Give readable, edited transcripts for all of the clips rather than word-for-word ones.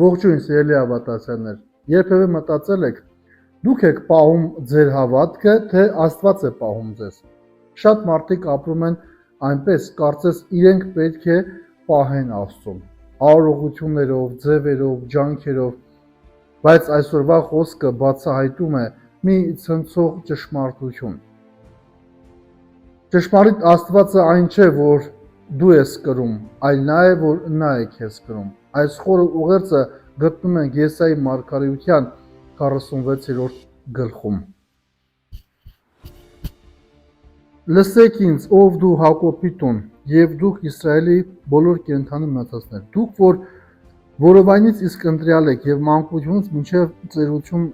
Ողջույն սիրելի հավատացյալներ, երբևէ մտածել եք, դուք եք պահում ձեր հավատքը, թե Աստված է պահում ձեզ։ Շատ մարդիկ ապրում են այնպես, կարծես իրենք պետք է պահեն Աստծուն, արարողություններով, ձևերով, ջանքերով, բայց այսօրվա խոսքը բացահայտում է մի ցնցող ճշմարտություն։ Ճշմարիտ Աստվածը այն չէ, որ դու ես կրում, այլ նա է, որ նա է քեզ կրում։ Այս խորը ուղերձը գտնում ենք Եսայի մարգարեության 46-րդ գլխում։ Լսեք ինձ, ով դու Հակոբի տուն, եւ դուք Իսրայելի բոլոր կենդանի մնացածներ, դուք որ որովայնից իսկ ընտրյալ եք եւ մանկությունից մինչեւ ծերություն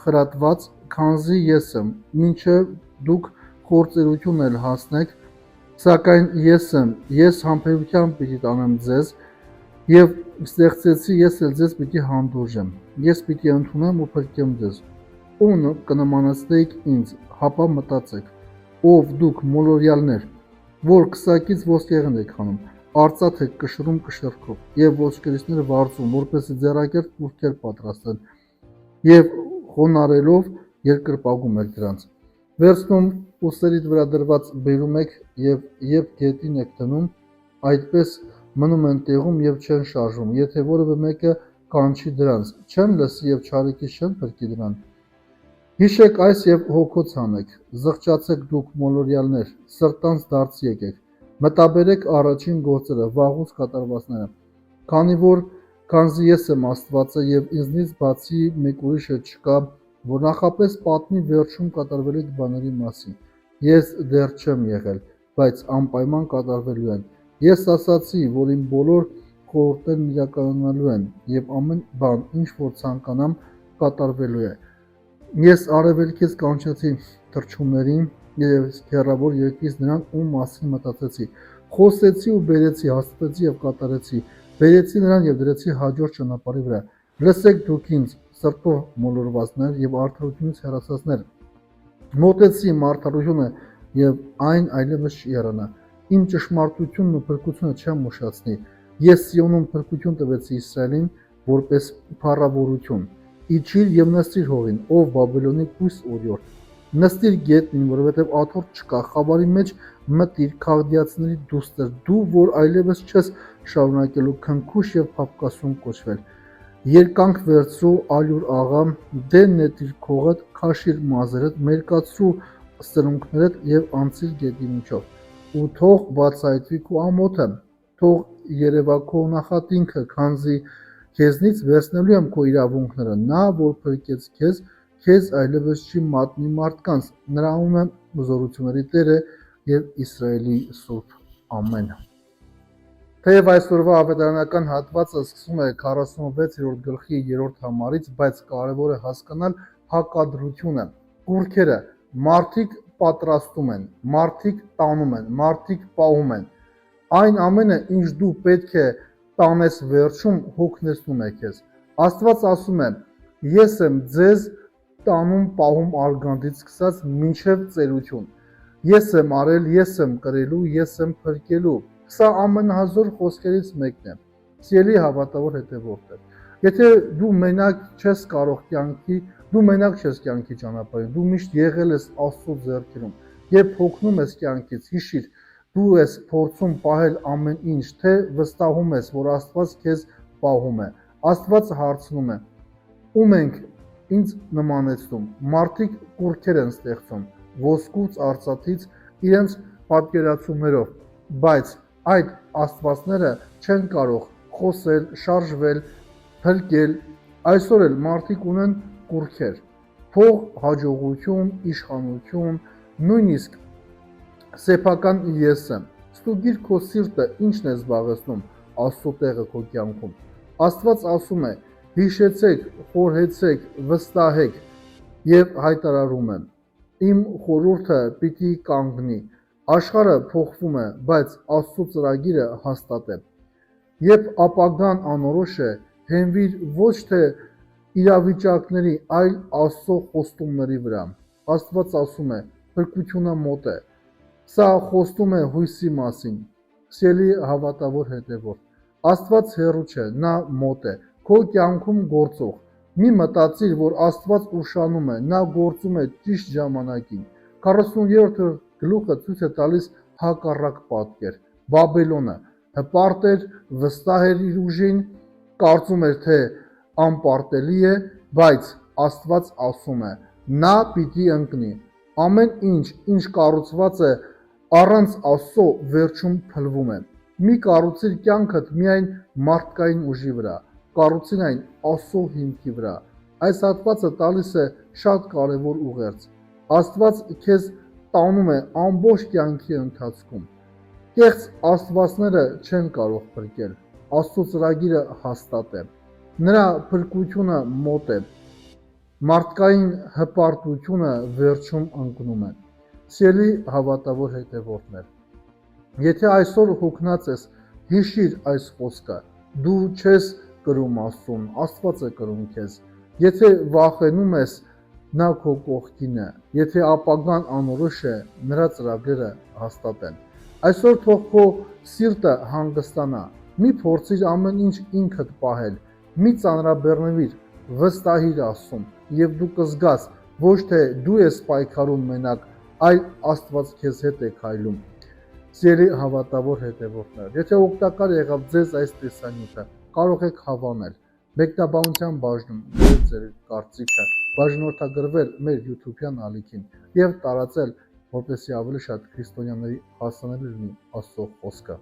խրատված, քանզի ես եմ, մինչեւ դուք խործերություն էլ հասնեք, սակայն ես եմ, ես համբերությամբ պիտի տանեմ ձեզ, եւ ստեղծեցի ես էլ ձեզ պիտի հանդուրժեմ, ես պիտի ընդունեմ ու փրկեմ ձեզ, ում կնմանեցնեիք ինձ, հապա մտածեք, ով դուք մոլորյալներ, որ քսակից ոսկեղեն եք հանում, արծաթ եք կշռում կշեռքով եւ ոսկերիցները վարձում, որպեսզի ձեռակերտ կուրքեր պատրաստեն եւ խոնարելով երկրպագում եք դրանց, վերցնում ուսերիդ վրա դրված բերում եք եւ երբ գետին եք դնում, այդպես մնում են տեղում եւ չեն շարժվում, եթե որևէ մեկը կանչի դրանց, չեն լսի եւ չարիքից չեն փրկի դրան։ Հիշեք այս եւ հոգոց հանեք, զղջացեք դուք մոլորյալներ, սրտանց դարձի եկեք, մտաբերեք առաջին գործերը, վաղուց կատարվածները, քանզի ես եմ Աստվածը եւ ինձնից բացի մեկ ուրիշը չկա, որ նախապես պատմի վերջում կատարվելիք բաների մասին։ Ես դեռ չեմ եղել, բայց անպայման կատարվելու են։ Ես ասացի, որ իմ բոլոր խորհուրդներն իրականանալու են եւ ամեն բան, ինչ որ ցանկանամ, կատարվելու է։ Ես արևելքից կանչեցի թռչուններին եւ հեռավոր երկրից նրան, ում մասին մտածեցի, խոսեցի ու բերեցի, հաստատեցի եւ կատարեցի, բերեցի նրան եւ դրեցի հաջորդ ճանապարհի վրա։ Լսեք դուք ինձ, սրտով մոլորվածներ եւ արդարությունից հեռացածներ, մոտեցի իմ արդարությունը եւ այն այլևս չի հեռանա։ Իմ ճշմարտությունն ու փրկությունը չեմ ուշացնի։ Ես Սիոնում փրկություն տվեցի Իսրայելին որպես փառավորություն։ Իջիր եւ նստիր հողին, ով Բաբելոնի կույս օրիորդ։ Նստիր գետնին, որովհետեւ աթոռ չկա, խավարի մեջ մտիր քաղդիացիների դուստր, դու որ այլևս չես շարունակելու քնքուշ եւ փափկասուն կոչվել։ Երկանք վերցրու ալյուր աղա, դե նետիր քողդ, քաշիր մազերդ, մերկացրու սրունքներդ եւ անցիր գետի միջով։ Ու թող բացահայտվի քո ամոթը, թող երևա քո նախատինքը, քանզի քեզնից վերցնելու եմ քո իրավունքները, նա որ փրկեց քեզ այլևս չի մատնի մարդկանց, նրա անունը զորությունների Տերը եւ Իսրայելի Սուրբ։ Ամեն։ Թեև այսօրվա ավետարանական հատվածը սկսում է 46-րդ գլխի 3-րդ համարից, բայց կարևոր է հասկանալ հակադրությունը, կուրքերը, մարդիկ պատրաստում են, մարդիկ տանում են, մարդիկ պահում են։ Այն ամենը, ինչ դու պետք է տանես վերջում, հոգնեցնում է քեզ։ Աստված ասում է. ես եմ ձեզ տանում պահում արգանդից սկսած մինչև ծերություն։ Ես եմ արել, ես եմ կրելու, ես եմ փրկելու։ Սա ամենահզոր խոսքերից մեկն է։ Սիրելի հավատավոր հետևորդներ, եթե դու մենակ չես կարող կյանքի, դու մենակ չես կյանքի ճանապարհին, դու միշտ եղել ես Աստծո ձեռքերում, երբ հոգնում ես կյանքից, հիշիր, դու ես փորձում պահել ամեն ինչ, թե վստահում ես, որ Աստված քեզ պահում է։ Աստված հարցնում է. ում ենք ինձ նմանեցնում։ Մարդիկ կուրքեր են ստեղծում, ոսկուց, արծաթից, իրենց պատկերացումներով, բայց այդ աստվածները չեն կարող խոսել, շարժվել, փրկել։ Այսօր էլ մարդիկ ունեն կուրքեր, փող, հաջողություն, իշխանություն, նույնիսկ սեփական ես եմ։ Ստուգիր քո սիրտը ինչն է զբաղեցնում Աստծո տեղը քո կյանքում։ Աստված ասում է. հիշեցեք, խորհեցեք, վստահեք եւ հայտարարում եմ. իմ խորհուրդը պիտի կանգնի։ Աշխարհը փոխվում է, բայց Աստծո ծրագիրը հաստատ է։ Երբ ապագան անորոշ է, հենվիր ոչ թե իրավիճակների, այլ Աստծո խոստումների վրա։ Աստված ասում է. փրկությունը մոտ է։ Սա խոստում է հույսի մասին։ Սիրելի հավատավոր հետևորդ, Աստված հեռու չէ, նա մոտ է։ քո կյանքում գործող։ Մի մտածիր, որ Աստված ուշանում է, նա գործում է ճիշտ ժամանակին։ 43-րդ գլուխը ցույց է տալիս հակառակ պատկեր։ Բաբելոնը հպարտ էր, վստահ էր իր ուժին, կարծում էր, թե անպարտելի է, բայց Աստված ասում է, նա պիտի ընկնի։ Ամեն ինչ, ինչ կառուցված է առանց Աստծո, վերջում փլվում է։ Մի կառուցիր կյանքդ միայն մարդկային ուժի վրա, կառուցիր այն Աստծո հիմքի վրա։ Այս հատվածը տալիս է շատ կարևոր ուղերձ։ Աստված քեզ տանում է ամբողջ կյանքի ընթացքում։ Կեղծ աստվածները չեն կարող փրկել։ Աստծո ծրագիրը հաստատ է։ Նրա փրկությունը մոտ է։ Մարդկային հպարտությունը վերջում ընկնում է։ Սիրելի հավատավոր հետևորդներ, եթե այսօր հոգնած ես, հիշիր այս խոսքը։ Դու չես կրում Աստծուն, Աստված է կրում քեզ։ Եթե վախենում ես, նա քո կողքին է։ Եթե ապագան անորոշ է, նրա ծրագրերը հաստատ են։ Այսօր թող քո սիրտը հանգստանա։ Մի փորձիր ամեն ինչ ինքդ պահել։ Մի ծանրաբեռնվիր, վստահիր Աստծուն, եւ դու կզգաս, ոչ թե դու ես պայքարում մենակ, այլ Աստված քեզ հետ է քայլում։ Սիրելի հավատավոր հետևորդներ, եթե օգտակար եղավ ձեզ այս տեսանյութը, կարող եք հավանել մեկնաբանության բաժնում ձեր կարծիքը, բաժանորդագրվել մեր YouTube-յան ալիքին եւ տարածել, որպեսզի ավելի շատ քրիստոնյաների հասանելի լինի Աստծո խոսքը։